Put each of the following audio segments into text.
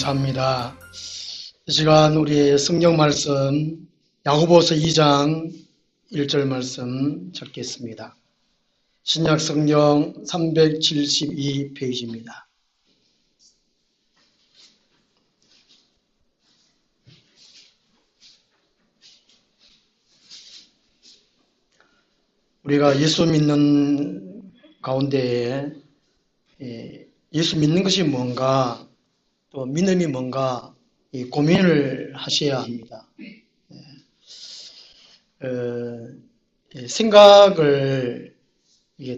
감사합니다. 이 시간 우리의 성경 말씀 야고보서 2장 1절 말씀 찾겠습니다. 신약 성경 372페이지입니다. 우리가 예수 믿는 가운데에 예수 믿는 것이 뭔가 또 믿음이 뭔가 고민을 하셔야 합니다. 생각을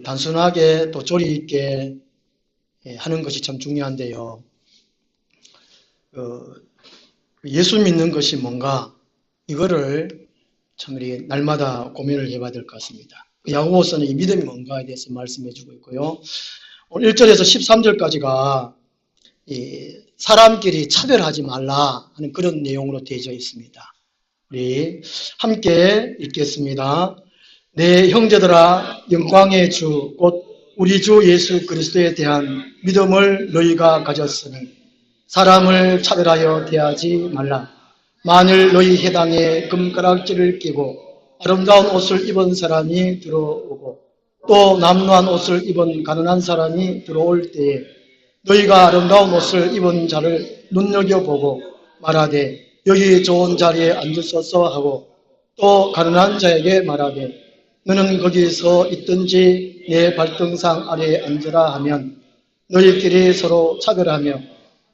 단순하게 또 조리 있게 하는 것이 참 중요한데요. 예수 믿는 것이 뭔가 이거를 참 우리 날마다 고민을 해봐야 될 것 같습니다. 야고보서는 이 믿음이 뭔가에 대해서 말씀해 주고 있고요. 오늘 1절에서 13절까지가 사람끼리 차별하지 말라 하는 그런 내용으로 되어져 있습니다. 우리 함께 읽겠습니다. 내 형제들아, 영광의 주 곧 우리 주 예수 그리스도에 대한 믿음을 너희가 가졌으니 사람을 차별하여 대하지 말라. 만일 너희 회당에 금가락지를 끼고 아름다운 옷을 입은 사람이 들어오고 또 남루한 옷을 입은 가난한 사람이 들어올 때에 너희가 아름다운 옷을 입은 자를 눈여겨보고 말하되 여기 좋은 자리에 앉으소서 하고 또 가난한 자에게 말하되 너는 거기서 있든지 내 발등상 아래에 앉으라 하면 너희끼리 서로 차별하며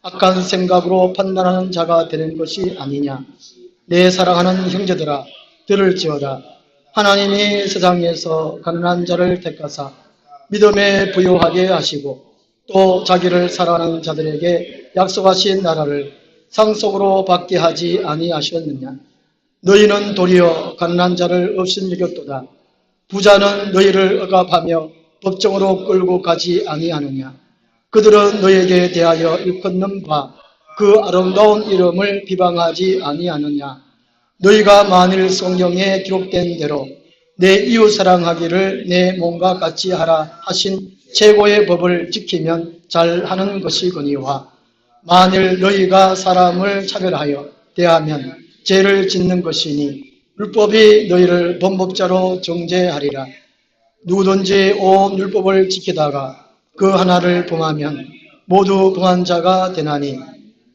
악한 생각으로 판단하는 자가 되는 것이 아니냐. 내 사랑하는 형제들아, 들을지어다. 하나님이 세상에서 가난한 자를 택하사 믿음에 부유하게 하시고 또 자기를 사랑하는 자들에게 약속하신 나라를 상속으로 받게 하지 아니하셨느냐. 너희는 도리어 가난한 자를 없인 여겼도다. 부자는 너희를 억압하며 법정으로 끌고 가지 아니하느냐. 그들은 너희에게 대하여 일컫는 바 그 아름다운 이름을 비방하지 아니하느냐. 너희가 만일 성경에 기록된 대로 내 이웃 사랑하기를 내 몸과 같이 하라 하신 최고의 법을 지키면 잘하는 것이거니와 만일 너희가 사람을 차별하여 대하면 죄를 짓는 것이니 율법이 너희를 범법자로 정죄하리라. 누구든지 온 율법을 지키다가 그 하나를 범하면 모두 범한 자가 되나니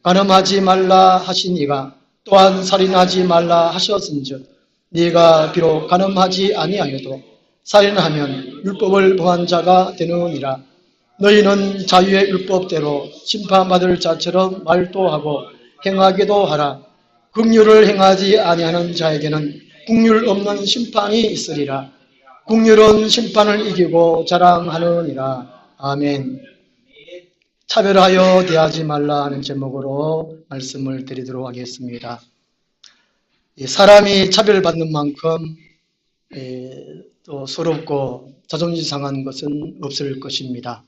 간음하지 말라 하신 이가 또한 살인하지 말라 하셨은즉 네가 비록 간음하지 아니하여도 살인하면 율법을 범한 자가 되느니라. 너희는 자유의 율법대로 심판받을 자처럼 말도 하고 행하기도 하라. 긍휼을 행하지 아니하는 자에게는 긍휼 없는 심판이 있으리라. 긍휼은 심판을 이기고 자랑하느니라. 아멘. 차별하여 대하지 말라 하는 제목으로 말씀을 드리도록 하겠습니다. 사람이 차별받는 만큼 또 서럽고 자존심 상한 것은 없을 것입니다.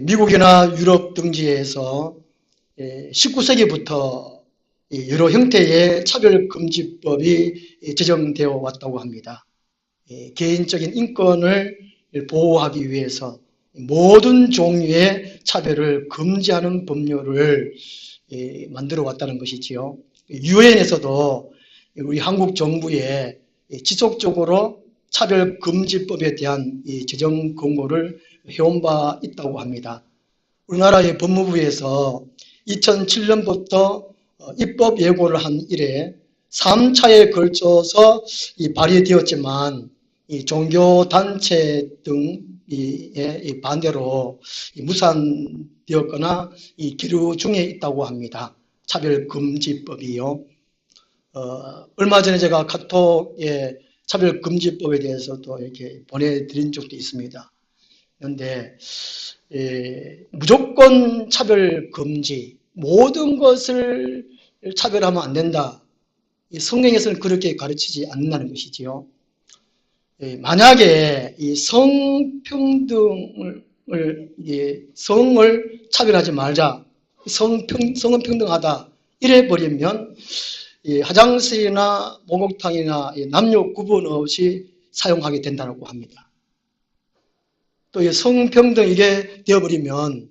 미국이나 유럽 등지에서 19세기부터 여러 형태의 차별금지법이 제정되어 왔다고 합니다. 개인적인 인권을 보호하기 위해서 모든 종류의 차별을 금지하는 법률을 만들어 왔다는 것이지요. 유엔에서도 우리 한국 정부에 지속적으로 차별금지법에 대한 제정 권고를 해온 바 있다고 합니다. 우리나라의 법무부에서 2007년부터 입법 예고를 한 이래 3차에 걸쳐서 발의되었지만 종교단체 등의 반대로 무산되었거나 기류 중에 있다고 합니다. 차별금지법이요. 얼마 전에 제가 카톡에 차별금지법에 대해서도 이렇게 보내드린 적도 있습니다. 그런데 무조건 차별금지, 모든 것을 차별하면 안 된다. 성경에서는 그렇게 가르치지 않는다는 것이지요. 만약에 이 성평등을 성을 차별하지 말자, 성은 평등하다 이래 버리면 화장실이나 목욕탕이나 남녀 구분 없이 사용하게 된다고 합니다. 또 성평등 이게 되어버리면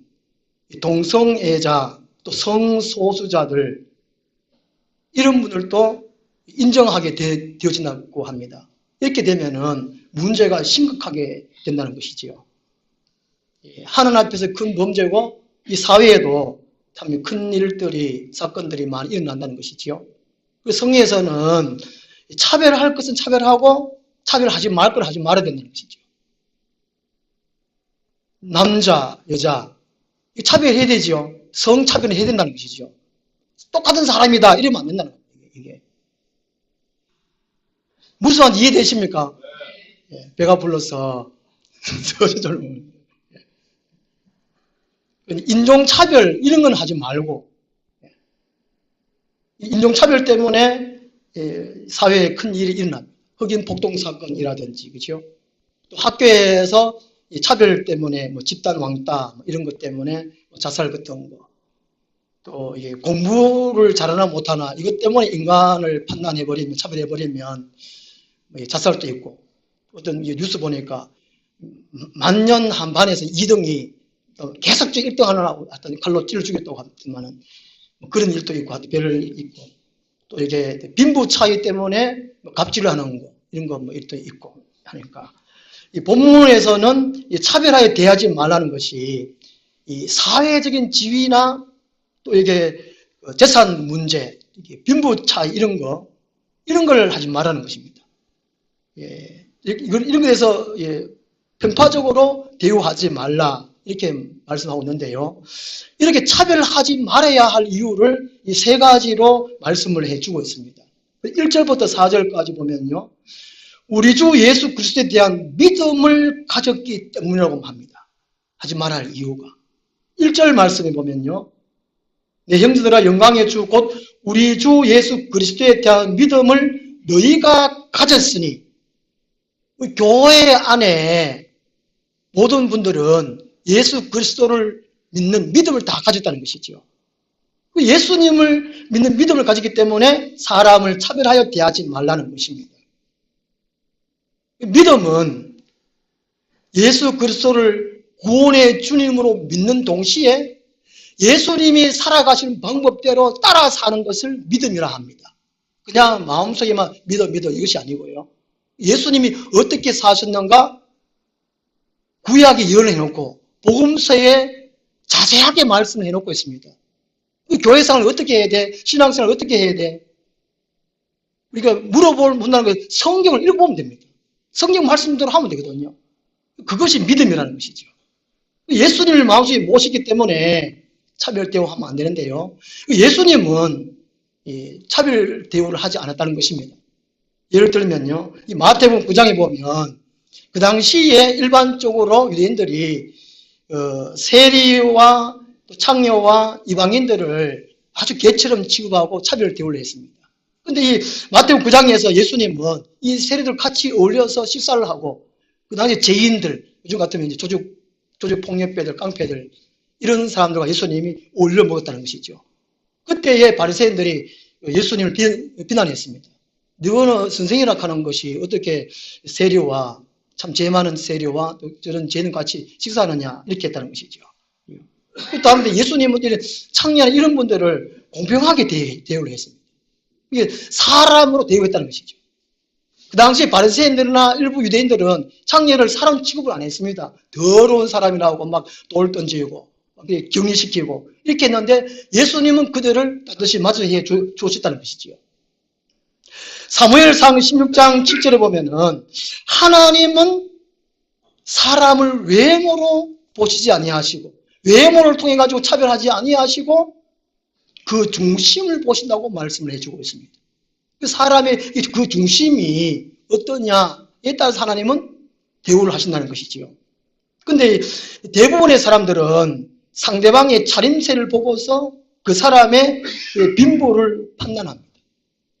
동성애자 또 성소수자들 이런 분들도 인정하게 되어진다고 합니다. 이렇게 되면은 문제가 심각하게 된다는 것이지요. 하늘 앞에서 큰 범죄고 이 사회에도 참 큰 일들이 사건들이 많이 일어난다는 것이지요. 성경에서는 차별할 것은 차별하고 차별하지 말 걸 하지 말아야 된다는 것이죠. 남자, 여자 차별해야 되지요. 성차별은 해야 된다는 것이죠. 똑같은 사람이다 이러면 안 된다는 거예요. 이게 무슨 말인지 이해되십니까? 예, 배가 불러서 인종차별 이런 건 하지 말고 인종차별 때문에 사회에 큰 일이 일어납니다. 흑인 폭동 사건이라든지 그렇죠? 또 학교에서 차별 때문에 뭐 집단 왕따 이런 것 때문에 자살 같은 거, 또 이게 공부를 잘하나 못하나 이것 때문에 인간을 판단해버리면 차별해버리면 자살도 있고, 어떤 뉴스 보니까 만년 한반에서 2등이 계속 1등 하느라고 하여튼 칼로 찔러 죽였다고 하지만은 그런 일도 있고 하여튼 별일 있고, 또 이게 빈부 차이 때문에 갑질을 하는 거 이런 거 뭐 일도 있고 하니까 이 본문에서는 이 차별하에 대하지 말라는 것이 이 사회적인 지위나 또 이게 재산 문제, 빈부 차이 이런 걸 하지 말라는 것입니다. 예, 이런 것에서 편파적으로 대우하지 말라 이렇게 말씀하고 있는데요. 이렇게 차별하지 말아야 할 이유를 이 세 가지로 말씀을 해주고 있습니다. 1절부터 4절까지 보면요. 우리 주 예수 그리스도에 대한 믿음을 가졌기 때문이라고 합니다. 하지 말아야 할 이유가. 1절 말씀에 보면요. 내 형제들아 영광의 주 곧 우리 주 예수 그리스도에 대한 믿음을 너희가 가졌으니, 교회 안에 모든 분들은 예수 그리스도를 믿는 믿음을 다 가졌다는 것이죠. 예수님을 믿는 믿음을 가졌기 때문에 사람을 차별하여 대하지 말라는 것입니다. 믿음은 예수 그리스도를 구원의 주님으로 믿는 동시에 예수님이 살아가시는 방법대로 따라 사는 것을 믿음이라 합니다. 그냥 마음속에만 믿어 이것이 아니고요. 예수님이 어떻게 사셨는가 구약에 예언을 해놓고 복음서에 자세하게 말씀을 해놓고 있습니다. 교회생활을 어떻게 해야 돼? 신앙생활을 어떻게 해야 돼? 우리가 물어본다는 건 성경을 읽어보면 됩니다. 성경 말씀대로 하면 되거든요. 그것이 믿음이라는 것이죠. 예수님을 마음속에 모시기 때문에 차별 대우하면 안 되는데요. 예수님은 차별 대우를 하지 않았다는 것입니다. 예를 들면요, 이 마태복음 9장에 보면 그 당시에 일반적으로 유대인들이 세리와 창녀와 이방인들을 아주 개처럼 취급하고 차별 대우를 했습니다. 근데 이 마태복음 9장에서 예수님은 이 세리들 같이 어울려서 식사를 하고, 그 당시 죄인들, 요즘 같으면 이제 조직 폭력배들, 깡패들 이런 사람들과 예수님이 어울려 먹었다는 것이죠. 그때의 바리새인들이 예수님을 비난했습니다. 너는 선생이라 하는 것이 어떻게 세리와 참 죄 많은 세리와 저런 죄는 같이 식사하느냐 이렇게 했다는 것이죠. 그 다음에 예수님은 창녀나 이런 분들을 공평하게 대우를 했습니다. 이게 사람으로 대우했다는 것이죠. 그 당시 바리새인들이나 일부 유대인들은 창녀를 사람 취급을 안 했습니다. 더러운 사람이라고 막 돌 던지고 격리시키고 이렇게 했는데 예수님은 그들을 반드시 맞이해 주셨다는 것이지요. 사무엘상 16장 7절에 보면은 하나님은 사람을 외모로 보시지 아니하시고 외모를 통해 가지고 차별하지 아니하시고 그 중심을 보신다고 말씀을 해주고 있습니다. 사람의 그 중심이 어떠냐에 따라서 하나님은 대우를 하신다는 것이지요. 근데 대부분의 사람들은 상대방의 차림새를 보고서 그 사람의 빈부를 판단합니다.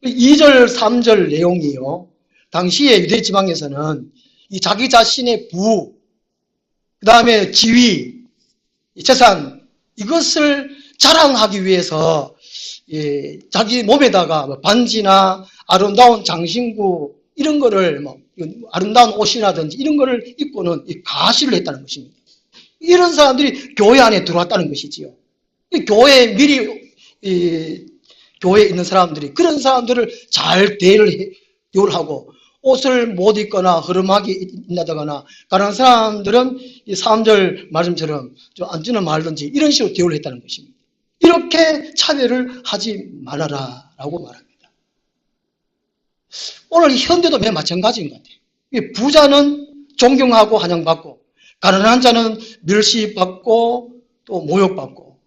2절, 3절 내용이요. 당시에 유대 지방에서는 이 자기 자신의 부, 그 다음에 지위, 재산, 이것을 자랑하기 위해서 자기 몸에다가 반지나 아름다운 장신구 이런 거를 아름다운 옷이라든지 이런 거를 입고는 가시를 했다는 것입니다. 이런 사람들이 교회 안에 들어왔다는 것이지요. 이 교회에 미리 교회에 있는 사람들이 그런 사람들을 잘 대우를 하고 옷을 못 입거나 허름하게 입는다거나 그런 사람들은 이 3절 말씀처럼 좀 안 주는 말든지 이런 식으로 대우를 했다는 것입니다. 이렇게 차별을 하지 말아라라고 말합니다. 오늘 현대도 매우 마찬가지인 것 같아요. 부자는 존경하고 환영받고 가난한 자는 멸시받고 또 모욕받고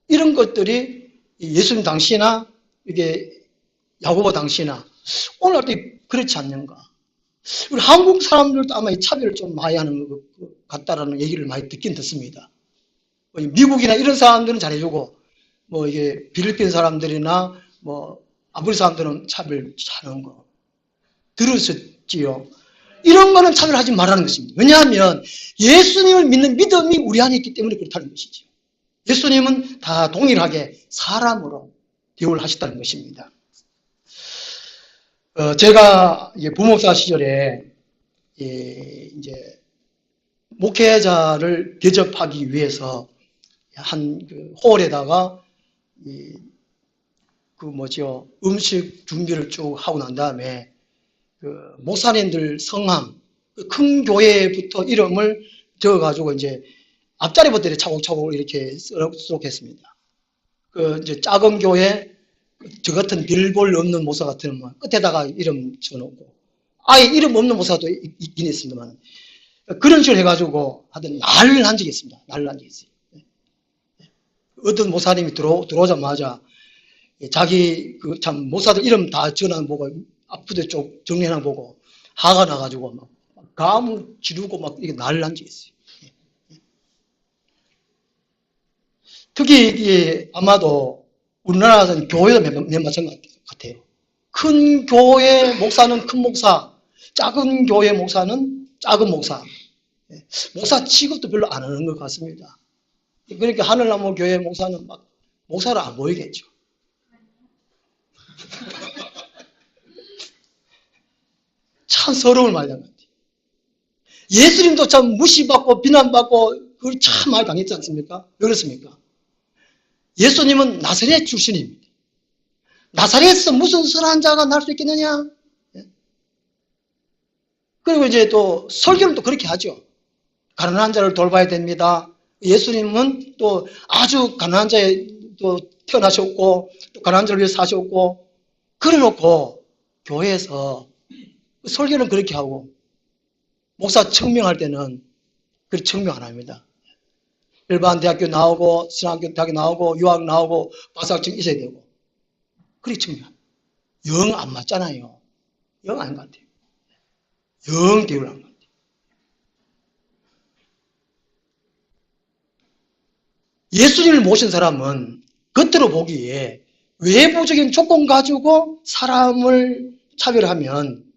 이런 것들이 예수님 당시나 이게 야고보 당시나 오늘도 그렇지 않는가. 우리 한국 사람들도 아마 이 차별을 좀 많이 하는 것 같다라는 얘기를 많이 듣긴 듣습니다. 미국이나 이런 사람들은 잘해주고 뭐 이게 필리핀 사람들이나 뭐 아프리카 사람들은 차별 하는 거 들으셨지요? 이런 거는 차별하지 말라는 것입니다. 왜냐하면 예수님을 믿는 믿음이 우리 안에 있기 때문에 그렇다는 것이죠. 예수님은 다 동일하게 사람으로 대우를 하셨다는 것입니다. 제가 부목사 시절에 이제 목회자를 대접하기 위해서 한 그 홀에다가 음식 준비를 쭉 하고 난 다음에 그 목사님들 성함, 큰 교회부터 이름을 적어가지고 이제 앞자리부터 차곡차곡 이렇게 수록했습니다. 그 이제 작은 교회, 저 같은 별볼 없는 목사 같은 뭐 끝에다가 이름 쳐놓고 아예 이름 없는 목사도 있긴 있습니다만 그런 식으로 해가지고 하여튼 난리를 한 적이 있습니다. 난리를 한 적이 있어요. 어떤 목사님이 들어오자마자 자기 그 참 목사들 이름 다 전화 보고 앞부대 쪽 정리하나 보고 화가 나가지고 막 감 지르고 막 이게 난리를 한 적이 있어요. 특히 이게 아마도 우리나라에서는 교회도 맨 마찬가지 같아요. 큰 교회 목사는 큰 목사, 작은 교회 목사는 작은 목사. 목사 취급도 별로 안 하는 것 같습니다. 그러니까 하늘나무 교회 목사는 막 목사로 안 보이겠죠. 참 서러움을 많이 당한 것 같아요. 예수님도 참 무시받고 비난받고 그걸 참 많이 당했지 않습니까? 왜 그렇습니까? 예수님은 나사렛 출신입니다. 나사렛에서 무슨 선한 자가 날 수 있겠느냐? 그리고 이제 또 설교를 또 그렇게 하죠. 가난한 자를 돌봐야 됩니다. 예수님은 또 아주 가난한 자에 또 태어나셨고 또 가난한 자를 위해서 사셨고 그래 놓고 교회에서 설교는 그렇게 하고 목사 청명할 때는 그렇게 청명 안 합니다. 일반 대학교 나오고 신학교 대학교 나오고 유학 나오고 박사학점 있어야 되고 그렇게 청명. 영 안 맞잖아요. 영 아닌 것 같아요. 영 대우를 한 것 같아요. 예수님을 모신 사람은 겉으로 보기에 외부적인 조건 가지고 사람을 차별하면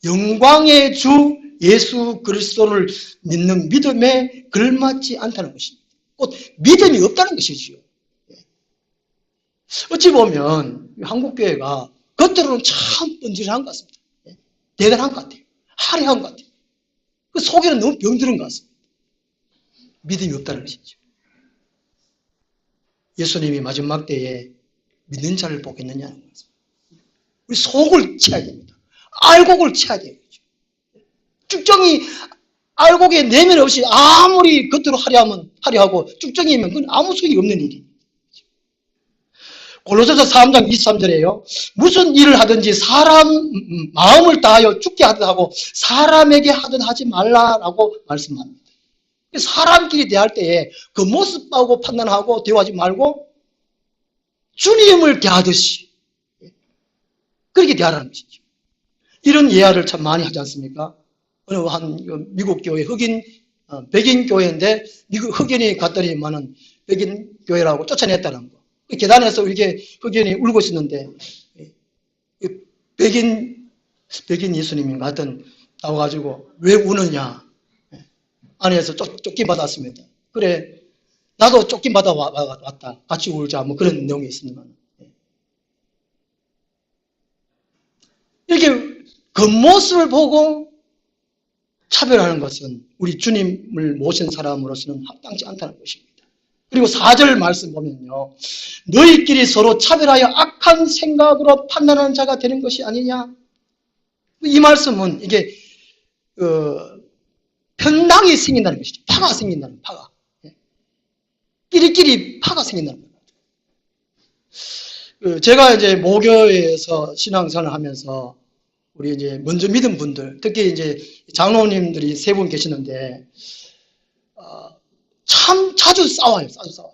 영광의 주 예수 그리스도를 믿는 믿음에 걸맞지 않다는 것입니다. 곧 믿음이 없다는 것이지요. 어찌 보면 한국교회가 겉으로는 참 뻔질한 것 같습니다. 대단한 것 같아요. 화려한 것 같아요. 그 속에는 너무 병들은 것 같습니다. 믿음이 없다는 것이죠. 예수님이 마지막 때에 믿는 자를 보겠느냐는 것입니다. 우리 속을 쳐야 됩니다. 알곡을 쳐야 되겠죠. 쭉정이 알곡에 내면 없이 아무리 겉으로 화려하고 쭉정이면 그건 아무 소용이 없는 일입니다. 골로새서 3장 23절에요. 무슨 일을 하든지 사람 마음을 다하여 죽게 하든 하고 사람에게 하든 하지 말라라고 말씀합니다. 사람끼리 대할 때에 그 모습 보고 판단하고 대화하지 말고 주님을 대하듯이 그렇게 대하라는 것이죠. 이런 예화를 참 많이 하지 않습니까? 어느 한 미국 교회 백인 교회인데 미국 흑인이 갔더니만은 백인 교회라고 쫓아냈다는 거. 계단에서 이렇게 흑인이 울고 있었는데 백인 예수님인가 하여튼 나와가지고 왜 우느냐 안에서 쫓김받았습니다. 그래 나도 쫓김받아 왔다 같이 울자 뭐 그런 내용이 있습니다. 이렇게 겉모습을 보고 차별하는 것은 우리 주님을 모신 사람으로서는 합당치 않다는 것입니다. 그리고 4절 말씀 보면요. 너희끼리 서로 차별하여 악한 생각으로 판단하는 자가 되는 것이 아니냐. 이 말씀은 이게 편당이 생긴다는 것이죠. 파가 생긴다는 파가. 끼리끼리 파가 생긴다는 거예요. 제가 이제 모교에서 신앙생활을 하면서 우리 이제 먼저 믿은 분들, 특히 이제 장로님들이 3분 계시는데 참 자주 싸워요. 자주 싸워요.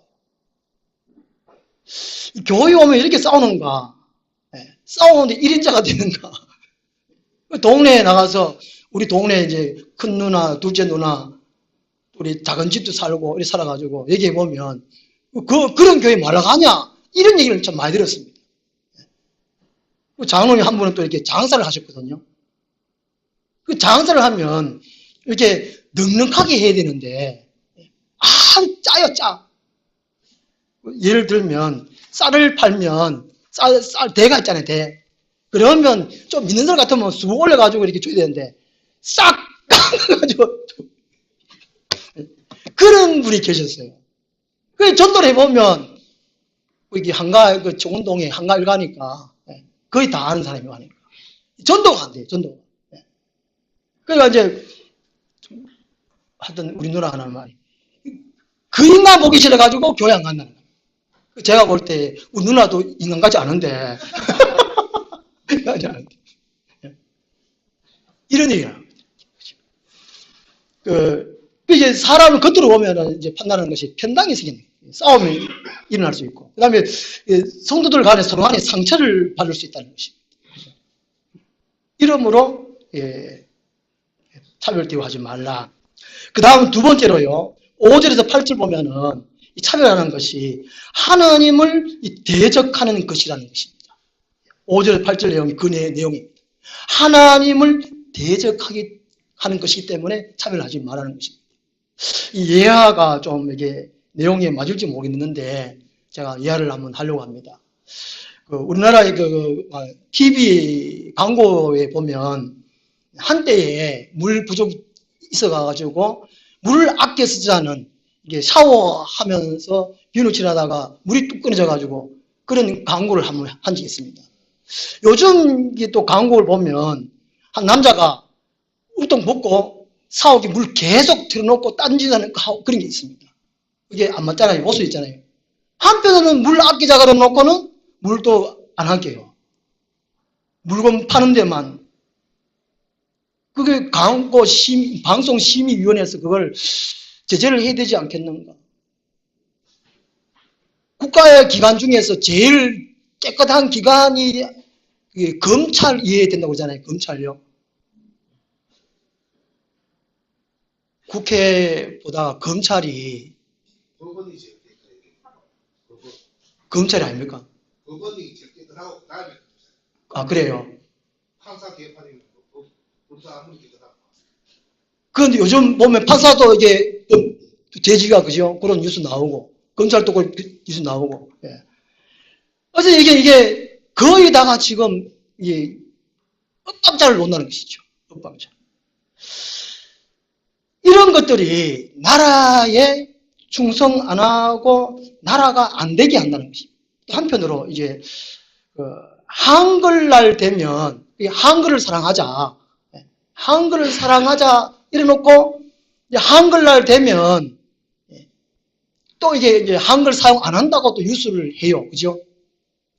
교회 오면 이렇게 싸우는가? 싸우는데 1인자가 되는가? 동네에 나가서 우리 동네에 이제 큰 누나, 둘째 누나, 우리 작은 집도 살고 이렇게 살아가지고 얘기해 보면 그런 교회 말로 가냐? 이런 얘기를 좀 많이 들었습니다. 장로님 한 분은 또 이렇게 장사를 하셨거든요. 그 장사를 하면 이렇게 넉넉하게 해야 되는데 짜요, 짜. 예를 들면 쌀을 팔면 쌀 대가 있잖아요, 대. 그러면 좀 믿는 사람 같으면 쑥 올려가지고 이렇게 줘야 되는데 싹 가지고 그런 분이 계셨어요. 그 전도를 해보면 이게 한가 그 좋은동에 한가일 가니까 거의 다 아는 사람이 가니까 전도가 안 돼요, 전도가. 그러니까 이제 하여튼 우리 누나 하나는 말이 그 인간 보기 싫어가지고 교회 안 간다는 거예요. 제가 볼 때 우리 누나도 인간 같지 않은데 같지 않은데 이런 얘기를 이제 사람을 겉으로 보면 이제 판단하는 것이 편당이 생기는 거예요. 싸움이 일어날 수 있고 그 다음에 성도들 간에 서로 간에 상처를 받을 수 있다는 것입니다. 이러므로 차별 대우하지 말라. 그 다음 두 번째로요. 5절에서 8절 보면은 이 차별하는 것이 하나님을 대적하는 것이라는 것입니다. 5절, 8절 내용이 그 내용입니다. 하나님을 대적하게 하는 것이기 때문에 차별하지 말라는 것입니다. 이 예화가 좀 이게 내용에 맞을지 모르겠는데 제가 예화를 한번 하려고 합니다. 우리나라의 TV 광고에 보면 한때에 물 부족이 있어가지고 물을 아껴 쓰자는 이게 샤워하면서 비누 칠하다가 물이 뚝 끊어져가지고 그런 광고를 한번 한 적이 있습니다. 요즘 또 광고를 보면 한 남자가 우통 벗고 샤워기 물 계속 틀어놓고 딴짓하는 그런 게 있습니다. 이게 안 맞잖아요. 옷수 있잖아요. 한편으로는 물 아끼자 그러놓고는 물도 안 아껴요. 물건 파는 데만. 그게 광고 방송심의위원회에서 그걸 제재를 해야 되지 않겠는가. 국가의 기관 중에서 제일 깨끗한 기관이 검찰이어야 된다고 하잖아요. 검찰요. 국회보다 검찰이 법원이 제일 깨끗해요. 검찰이 아닙니까? 법원이 제일 깨끗하고 그다음에 아 그래요? 판사 개판이면 검사 아무리 깨끗하고. 그런데 요즘 보면 판사도 이게 재지가 그죠? 그런 뉴스 나오고 검찰도 그런 뉴스 나오고. 예. 어제 이게 거의 다가 지금 이 엇박자를 놓는다는 것이죠. 엇박자. 이런 것들이 나라에 충성 안 하고 나라가 안 되게 한다는 것입니다. 한편으로 이제 한글날 되면 한글을 사랑하자, 한글을 사랑하자 이래놓고 한글날 되면 또 이게 한글 사용 안 한다고 또 뉴스를 해요, 그죠?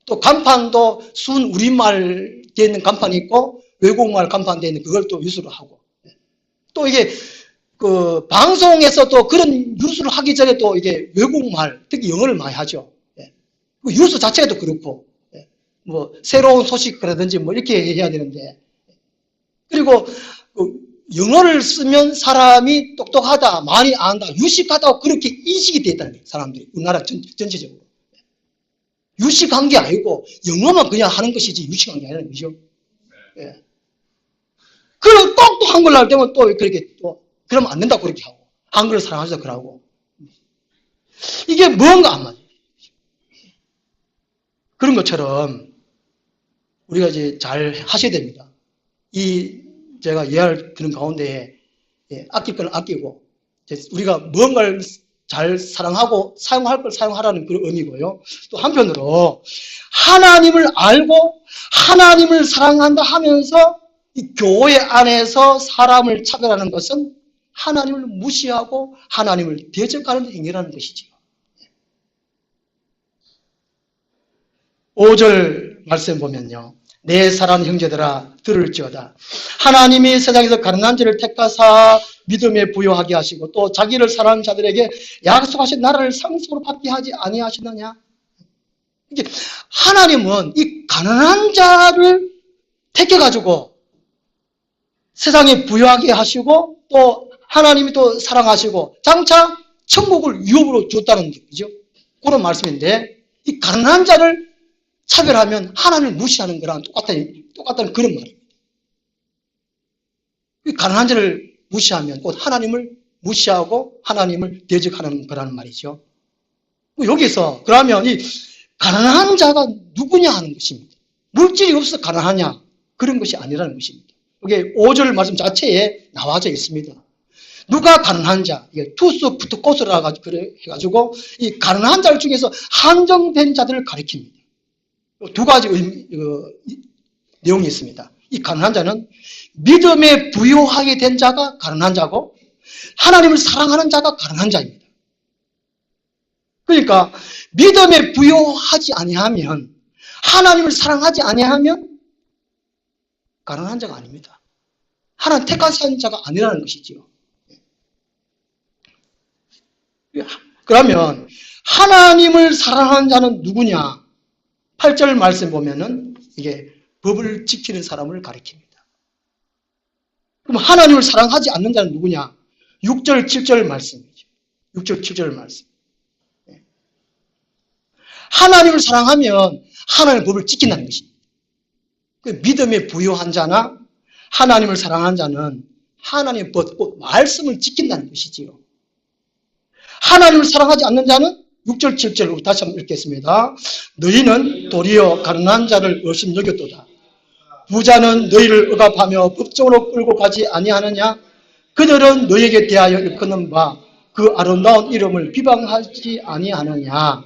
또 간판도 순 우리말 되어 있는 간판이 있고 외국말 간판 되어 있는 그걸 또 뉴스를 하고 또 이게 방송에서 또 그런 뉴스를 하기 전에 또 이게 외국말, 특히 영어를 많이 하죠. 그 뉴스 자체가 또 그렇고, 뭐, 새로운 소식이라든지 뭐 이렇게 해야 되는데, 그리고 영어를 쓰면 사람이 똑똑하다, 많이 안다, 유식하다고 그렇게 인식이 되어 있다는 거예요, 사람들이. 우리나라 전체적으로. 유식한 게 아니고, 영어만 그냥 하는 것이지 유식한 게 아니라는 거죠. 예. 그럼 또 한글날 되면 또 그렇게 또, 그러면 안 된다고 그렇게 하고 한글을 사랑하자 그러고 이게 뭔가 안 맞아요. 그런 것처럼 우리가 이제 잘 하셔야 됩니다. 제가 예화를 드는 가운데 아낄 건 아끼고 우리가 뭔가를 잘 사랑하고 사용할 걸 사용하라는 그런 의미고요. 또 한편으로 하나님을 알고 하나님을 사랑한다 하면서 이 교회 안에서 사람을 차별하는 것은 하나님을 무시하고 하나님을 대적하는 행위라는 것이죠. 5절 말씀 보면요. 내 사랑하는 형제들아 들을지어다. 하나님이 세상에서 가난한 자를 택하사 믿음에 부요하게 하시고 또 자기를 사랑하는 자들에게 약속하신 나라를 상속으로 받게 하지 아니하시느냐. 이제 하나님은 이 가난한 자를 택해가지고 세상에 부요하게 하시고 또 하나님이 또 사랑하시고 장차 천국을 유업으로 줬다는 거죠. 그런 말씀인데 이 가난한 자를 차별하면 하나님을 무시하는 거랑 똑같다는 그런 말입니다. 이 가난한 자를 무시하면 곧 하나님을 무시하고 하나님을 대적하는 거라는 말이죠. 여기서 그러면 이 가난한 자가 누구냐 하는 것입니다. 물질이 없어서 가난하냐 그런 것이 아니라는 것입니다. 이게 5절 말씀 자체에 나와져 있습니다. 누가 가난한 자, 이게 투스 푸트코스라 해가지고 이 가난한 자 중에서 한정된 자들을 가리킵니다. 두 가지 내용이 있습니다. 이 가난한 자는 믿음에 부요하게 된 자가 가난한 자고 하나님을 사랑하는 자가 가난한 자입니다. 그러니까 믿음에 부요하지 아니하면 하나님을 사랑하지 아니하면 가난한 자가 아닙니다. 하나님 택하신 자가 아니라는 것이지요. 그러면 하나님을 사랑하는 자는 누구냐? 8절 말씀 보면은 이게 법을 지키는 사람을 가리킵니다. 그럼 하나님을 사랑하지 않는 자는 누구냐? 6절, 7절 말씀이죠. 6절, 7절 말씀. 하나님을 사랑하면 하나님의 법을 지킨다는 것입니다. 믿음에 부요한 자나 하나님을 사랑하는 자는 하나님의 법, 곧 말씀을 지킨다는 것이지요. 하나님을 사랑하지 않는 자는 6절, 7절 다시 한번 읽겠습니다. 너희는 도리어 가난한 자를 의심 여겼도다. 부자는 너희를 억압하며 법정으로 끌고 가지 아니하느냐? 그들은 너희에게 대하여 일컫는 바 그 아름다운 이름을 비방하지 아니하느냐?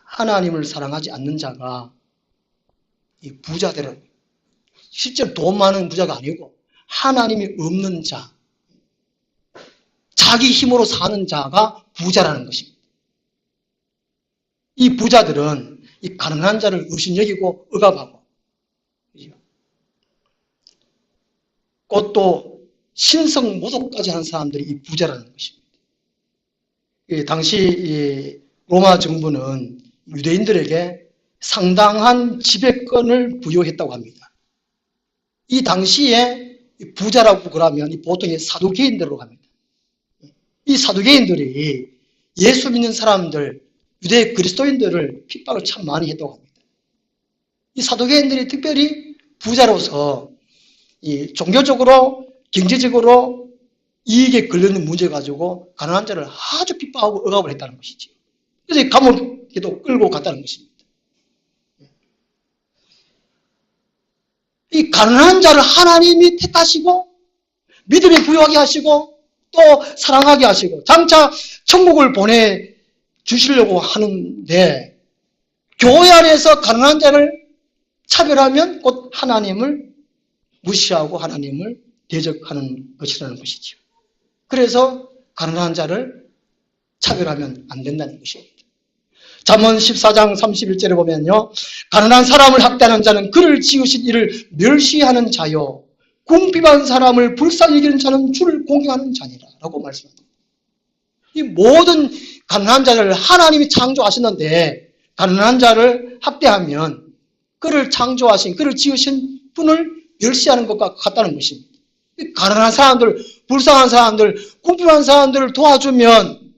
하나님을 사랑하지 않는 자가 이 부자들은 실제 돈 많은 부자가 아니고 하나님이 없는 자, 자기 힘으로 사는 자가 부자라는 것입니다. 이 부자들은 이 가난한 자를 의심여기고 억압하고 곧 또 신성 모독까지 하는 사람들이 이 부자라는 것입니다. 당시 로마 정부는 유대인들에게 상당한 지배권을 부여했다고 합니다. 이 당시에 부자라고 그러면 보통 사두개인들로 합니다. 이 사두개인들이 예수 믿는 사람들, 유대 그리스도인들을 핍박을 참 많이 했다고 합니다. 이 사두개인들이 특별히 부자로서 이 종교적으로, 경제적으로 이익에 걸리는 문제 가지고 가난한 자를 아주 핍박하고 억압을 했다는 것이죠. 그래서 감옥에도 끌고 갔다는 것입니다. 이 가난한 자를 하나님이 택하시고 믿음에 부여하게 하시고 또 사랑하게 하시고 장차 천국을 보내주시려고 하는데 교회 안에서 가난한 자를 차별하면 곧 하나님을 무시하고 하나님을 대적하는 것이라는 것이죠. 그래서 가난한 자를 차별하면 안 된다는 것입니다. 잠언 14장 31절에 보면요. 가난한 사람을 학대하는 자는 그를 지으신 이를 멸시하는 자요. 궁핍한 사람을 불쌍히 여기는 자는 주를 공경하는 자니라 라고 말씀합니다. 이 모든 가난한 자를 하나님이 창조하셨는데 가난한 자를 학대하면 그를 창조하신, 그를 지으신 분을 멸시하는 것과 같다는 것입니다. 가난한 사람들, 불쌍한 사람들, 궁핍한 사람들을 도와주면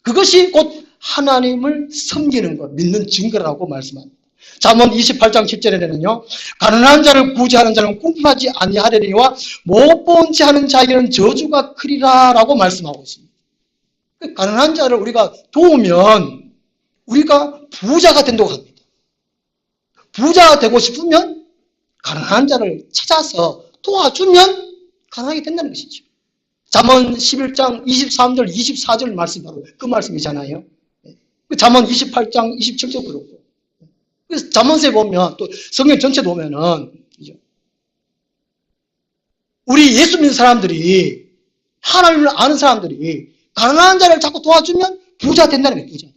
그것이 곧 하나님을 섬기는 것, 믿는 증거라고 말씀합니다. 잠언 28장 10절에는요. 가난한 자를 구제하는 자는 궁핍하지 아니하려니와 못 본 채 하는 자에게는 저주가 크리라 라고 말씀하고 있습니다. 가난한 자를 우리가 도우면 우리가 부자가 된다고 합니다. 부자가 되고 싶으면 가난한 자를 찾아서 도와주면 가난하게 된다는 것이죠. 잠언 11장 23절, 24절 말씀이 바로 그 말씀이잖아요. 잠언 28장 27절 그렇고. 그래서 잠언서에 보면 또 성경 전체 보면은 우리 예수 믿는 사람들이 하나님을 아는 사람들이 가난한 자를 자꾸 도와주면 부자 된다는 거예요. 부자.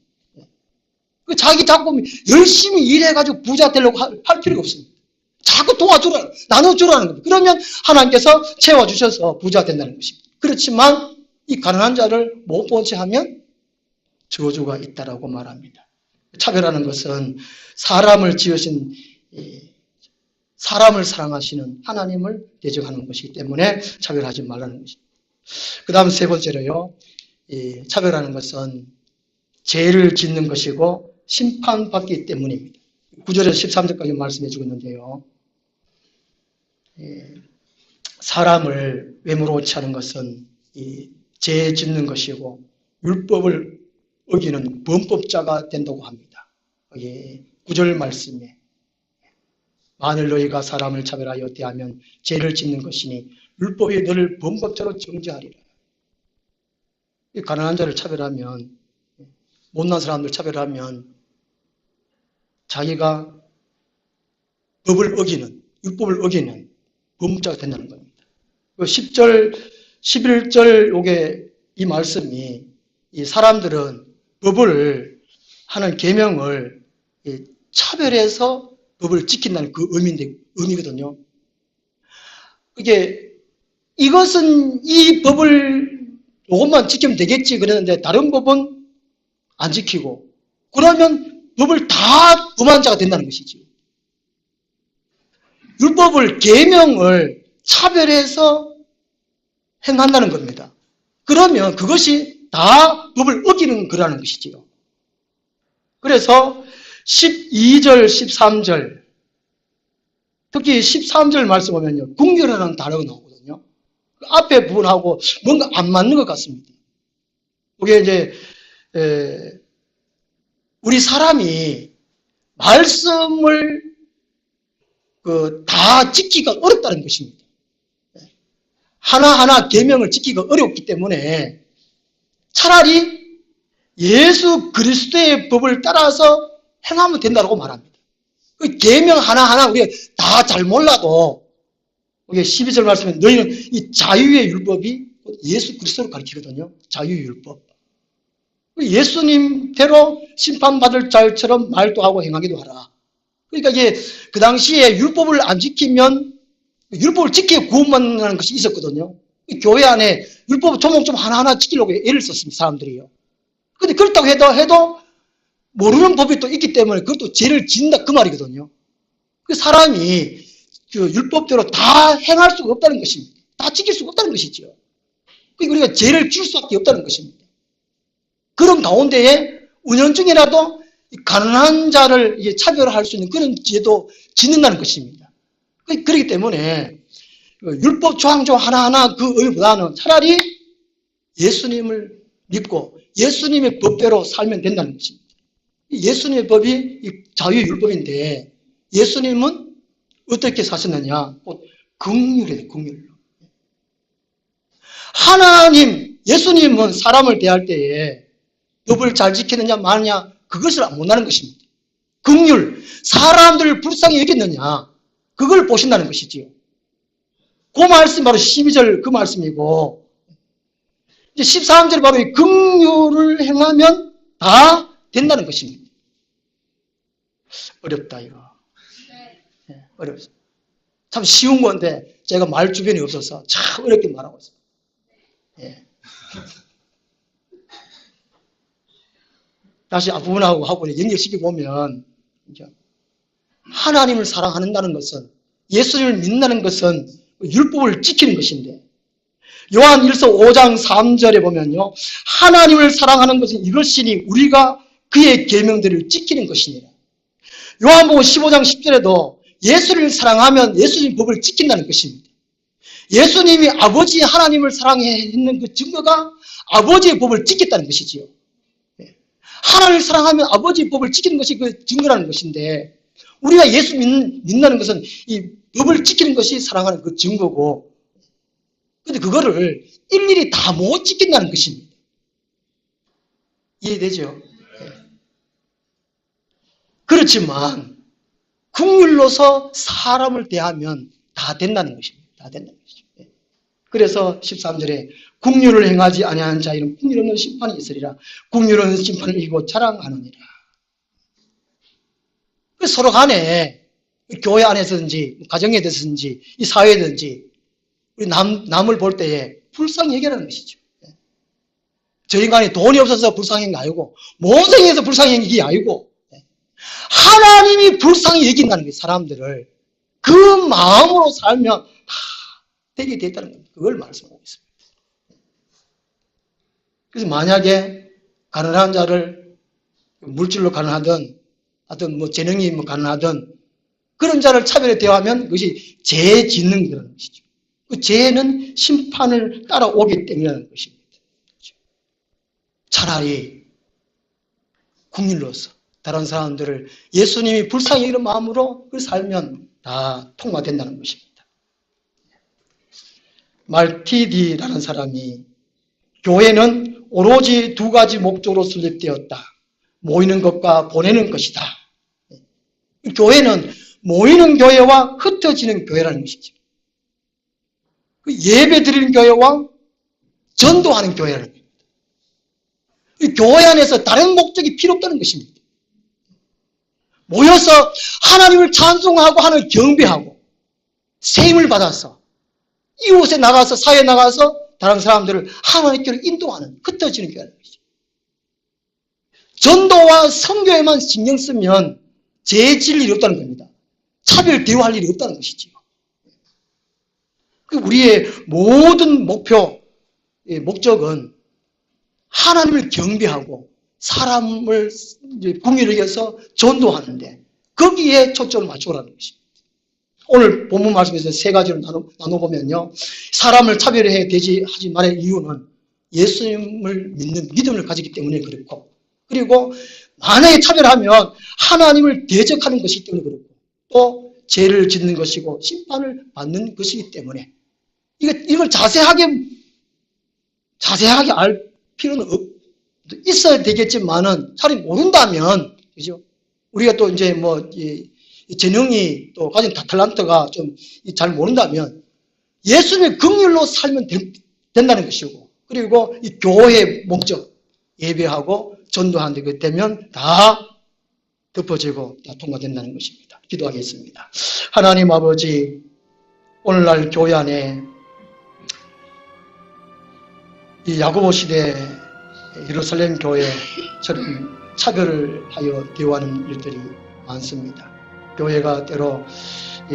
자기 자꾸 열심히 일해가지고 부자 되려고 할 필요가 없습니다. 자꾸 도와주라, 나눠주라는 겁니다. 그러면 하나님께서 채워주셔서 부자 된다는 것입니다. 그렇지만 이 가난한 자를 못 본 채 하면 저주가 있다라고 말합니다. 차별하는 것은 사람을 지으신 사람을 사랑하시는 하나님을 대적하는 것이기 때문에 차별하지 말라는 것입니다. 그 다음 세 번째로요. 차별하는 것은 죄를 짓는 것이고 심판받기 때문입니다. 9절에서 13절까지 말씀해 주고 있는데요. 사람을 외모로치 하는 것은 죄 짓는 것이고 율법을 어기는 범법자가 된다고 합니다. 9절 말씀에 만일 너희가 사람을 차별하여 대하면 죄를 짓는 것이니 율법이 너를 범법자로 정죄하리라. 가난한 자를 차별하면, 못난 사람들 차별하면 자기가 법을 어기는, 율법을 어기는 범법자가 된다는 겁니다. 10절, 11절 요게 이 말씀이 이 사람들은 법을 하는 계명을 차별해서 법을 지킨다는 그 의미거든요. 이것은 이 법을 요것만 지키면 되겠지 그랬는데 다른 법은 안 지키고 그러면 법을 다 범한 자가 된다는 것이죠. 율법을 계명을 차별해서 행한다는 겁니다. 그러면 그것이 다 법을 어기는 거라는 것이지요. 그래서 12절, 13절 특히 13절 말씀 보면요. 궁결이라는 단어가 나오거든요. 앞에 부분하고 뭔가 안 맞는 것 같습니다. 그게 이제 우리 사람이 말씀을 다 지키기가 어렵다는 것입니다. 하나하나 계명을 지키기가 어렵기 때문에 차라리 예수 그리스도의 법을 따라서 행하면 된다고 말합니다. 그 계명 하나하나 우리가 다 잘 몰라도 우리 12절 말씀에 너희는 이 자유의 율법이 예수 그리스도를 가리키거든요. 자유율법. 예수님대로 심판받을 자처럼 말도 하고 행하기도 하라. 그러니까 이게 그 당시에 율법을 안 지키면 율법을 지키고 구원받는 것이 있었거든요. 교회 안에 율법 조목 좀 하나하나 지키려고 애를 썼습니다. 사람들이요. 근데 그렇다고 해도 모르는 법이 또 있기 때문에 그것도 죄를 짓는다 그 말이거든요. 그 사람이 그 율법대로 다 행할 수가 없다는 것입니다. 다 지킬 수가 없다는 것이죠. 그러니까 우리가 죄를 줄 수밖에 없다는 것입니다. 그런 가운데에 은연중에라도 가난한 자를 차별할 수 있는 그런 죄도 짓는다는 것입니다. 그렇기 때문에 율법 조항 하나하나 그 의미보다는 차라리 예수님을 믿고 예수님의 법대로 살면 된다는 것입니다. 예수님의 법이 자유율법인데 예수님은 어떻게 사셨느냐? 긍휼이에요, 긍휼로. 하나님, 예수님은 사람을 대할 때에 법을 잘 지키느냐 마느냐 그것을 못하는 것입니다. 긍휼, 사람들을 불쌍히 여겼느냐 그걸 보신다는 것이지요. 그 말씀이 바로 12절 그 말씀이고 이제 13절 바로 이 긍휼을 행하면 다 된다는 것입니다. 어렵다 이거. 네, 어렵습니다. 참 쉬운 건데 제가 말 주변이 없어서 참 어렵게 말하고 있습니다. 예. 다시 앞부분하고 연결시켜 보면 하나님을 사랑한다는 것은 예수님을 믿는다는 것은 율법을 지키는 것인데 요한 1서 5장 3절에 보면요. 하나님을 사랑하는 것은 이것이니 우리가 그의 계명들을 지키는 것이니라. 요한복음 15장 10절에도 예수를 사랑하면 예수님 법을 지킨다는 것입니다. 예수님이 아버지 하나님을 사랑했는 그 증거가 아버지의 법을 지켰다는 것이지요. 하나님을 사랑하면 아버지의 법을 지키는 것이 그 증거라는 것인데 우리가 예수 믿는다는 것은 이 법을 지키는 것이 사랑하는 그 증거고 근데 그거를 일일이 다 못 지킨다는 것입니다. 이해되죠? 그렇지만 국률로서 사람을 대하면 다 된다는 것입니다. 다 된다는 것입니다. 그래서 13절에 국률을 행하지 아니하는 자에는 국률 없는 심판이 있으리라. 국률은 심판을 이기고 자랑하느니라. 서로 간에 교회 안에서든지 가정에 대해서든지 이 사회든지 우리 남을 볼 때에 불쌍히 얘기하는 것이죠. 저 인간이 돈이 없어서 불쌍한 게 아니고 모성에서 불쌍한 게 아니고 하나님이 불쌍히 여긴다는 거예요. 사람들을 그 마음으로 살면 다 되게 됐다는 겁니다. 그걸 말씀하고 있습니다. 그래서 만약에 가난한 자를 물질로 가난하든 하여튼 뭐 재능이 뭐 가난하든 그런 자를 차별에 대하면 그것이 죄 짓는 그런 것이죠. 그 죄는 심판을 따라오기 때문이라는 것입니다. 차라리 국률로서 다른 사람들을 예수님이 불쌍히 여기는 마음으로 그 살면 다 통과된다는 것입니다. 말티디라는 사람이 교회는 오로지 두 가지 목적으로 설립되었다. 모이는 것과 보내는 것이다. 교회는 모이는 교회와 흩어지는 교회라는 것이죠. 예배 드리는 교회와 전도하는 교회라는 겁니다. 교회 안에서 다른 목적이 필요 없다는 것입니다. 모여서 하나님을 찬송하고 하나님을 경배하고 세임을 받아서 이곳에 나가서 사회에 나가서 다른 사람들을 하나님께로 인도하는 흩어지는 교회라는 것이죠. 전도와 선교에만 신경 쓰면 죄 질 일이 없다는 겁니다. 차별 대우할 일이 없다는 것이지요. 우리의 모든 목적은 하나님을 경배하고 사람을 궁유를 위해서 전도하는데 거기에 초점을 맞추라는 것입니다. 오늘 본문 말씀에서 세 가지로 나눠보면요. 사람을 차별해 하지 말의 이유는 예수님을 믿는 믿음을 가지기 때문에 그렇고, 그리고 만약에 차별하면 하나님을 대적하는 것이기 때문에 그렇고, 또 죄를 짓는 것이고 심판을 받는 것이기 때문에 이걸 자세하게 알 필요는 있어야 되겠지만은 차라리 모른다면, 그죠? 우리가 또 이제 뭐 재능이 또 가진 탤런트가 좀 잘 모른다면 예수님의 긍휼로 살면 된다는 것이고, 그리고 이 교회의 목적 예배하고 전도하는 게 되면 다 덮어지고 다 통과된다는 것입니다. 기도하겠습니다. 하나님 아버지, 오늘날 교회 안에 이 야고보 시대 예루살렘 교회처럼 차별을 하여 대우하는 일들이 많습니다. 교회가 때로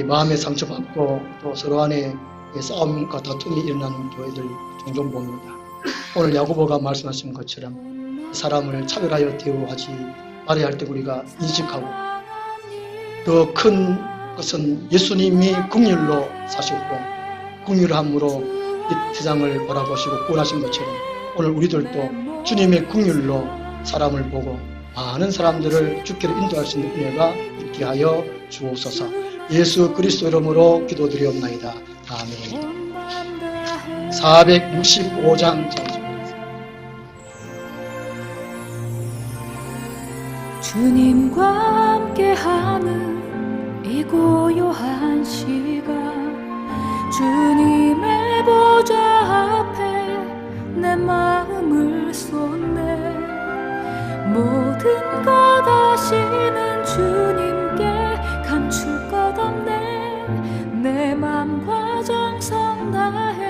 마음의 상처받고 또 서로 간에 싸움과 다툼이 일어나는 교회들 종종 봅니다. 오늘 야고보가 말씀하신 것처럼 사람을 차별하여 대우하지 말아야 할 때 우리가 인식하고, 더 큰 것은 예수님이 긍휼로 사셨고 긍휼함으로 이 세상을 바라보시고 구원하신 것처럼 오늘 우리들도 주님의 긍휼로 사람을 보고 많은 사람들을 주께로 인도할 수 있는 은혜가 있게 하여 주옵소서. 예수 그리스도 이름으로 기도드리옵나이다. 아멘. 465장 주님과 함께하는 이 고요한 시간, 주님의 보좌 앞에 내 마음을 쏟네. 모든 것 아시는 주님께 감출 것 없네. 내 맘과 정성 다해